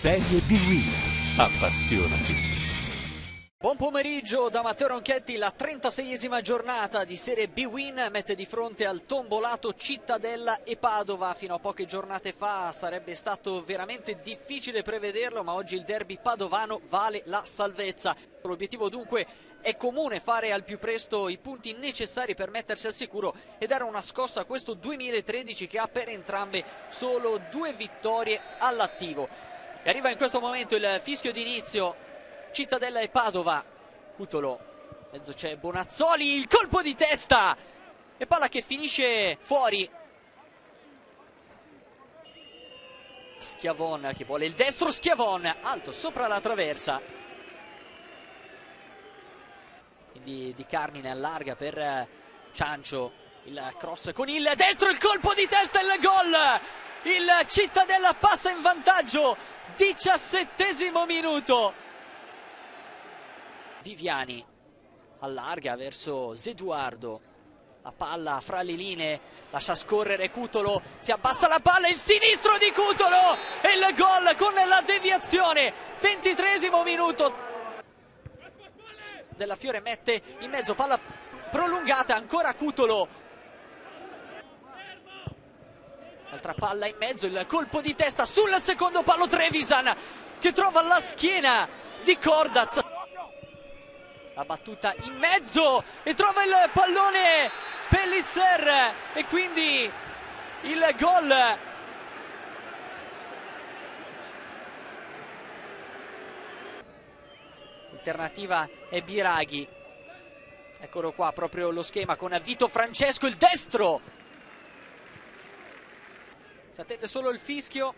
Serie B-Win. Appassionati. Buon pomeriggio da Matteo Ronchetti. La 36esima giornata di Serie B-Win mette di fronte al tombolato Cittadella e Padova. Fino a poche giornate fa sarebbe stato veramente difficile prevederlo, ma oggi il derby padovano vale la salvezza. L'obiettivo dunque è comune: fare al più presto i punti necessari per mettersi al sicuro e dare una scossa a questo 2013 che ha per entrambe solo 2 vittorie all'attivo. E arriva in questo momento il fischio d'inizio. Cittadella e Padova. Cutolo, in mezzo c'è Bonazzoli, il colpo di testa e palla che finisce fuori. Schiavon che vuole il destro, Schiavon alto sopra la traversa, quindi Di Carmine allarga per Ciancio, il cross con il destro, il colpo di testa e il gol. Il Cittadella passa in vantaggio, 17° minuto. Viviani allarga verso Zeduardo, la palla fra le linee, lascia scorrere Cutolo, si abbassa la palla, il sinistro di Cutolo e il gol con la deviazione. 23° minuto. Della Fiore mette in mezzo, palla prolungata, ancora Cutolo, altra palla in mezzo, il colpo di testa sul secondo palo, Trevisan che trova la schiena di Cordaz. La battuta in mezzo e trova il pallone Pellizzer e quindi il gol. L'alternativa è Biraghi. Eccolo qua proprio lo schema con Vito Francesco, il destro. Si attende solo il fischio.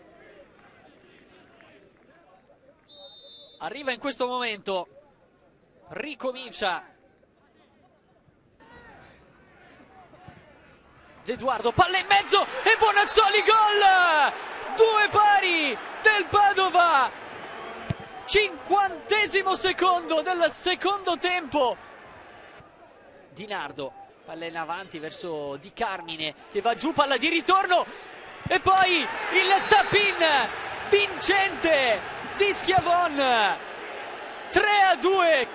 Arriva in questo momento. Ricomincia Zeduardo, palla in mezzo e Bonazzoli, gol! 2 pari del Padova, 50° secondo del secondo tempo. Di Nardo, palla in avanti verso Di Carmine che va giù, palla di ritorno e poi il tap-in vincente di Schiavon. 3-2.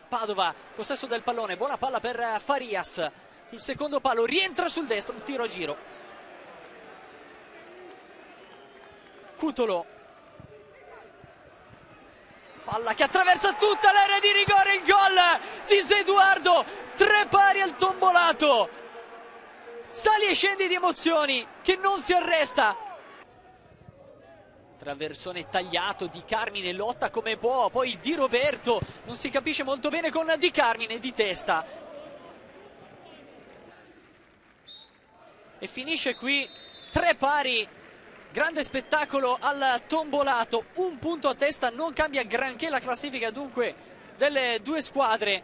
Padova, possesso del pallone, buona palla per Farias, sul secondo palo, rientra sul destro, un tiro a giro. Cutolo, palla che attraversa tutta l'area di rigore, il gol di Zeduardo, 3 pari al tombolato. Sali e scendi di emozioni che non si arresta. Traversone tagliato, Di Carmine lotta come può, poi Di Roberto non si capisce molto bene con Di Carmine di testa. E finisce qui 3 pari, grande spettacolo al tombolato, 1 punto a testa, non cambia granché la classifica dunque delle 2 squadre.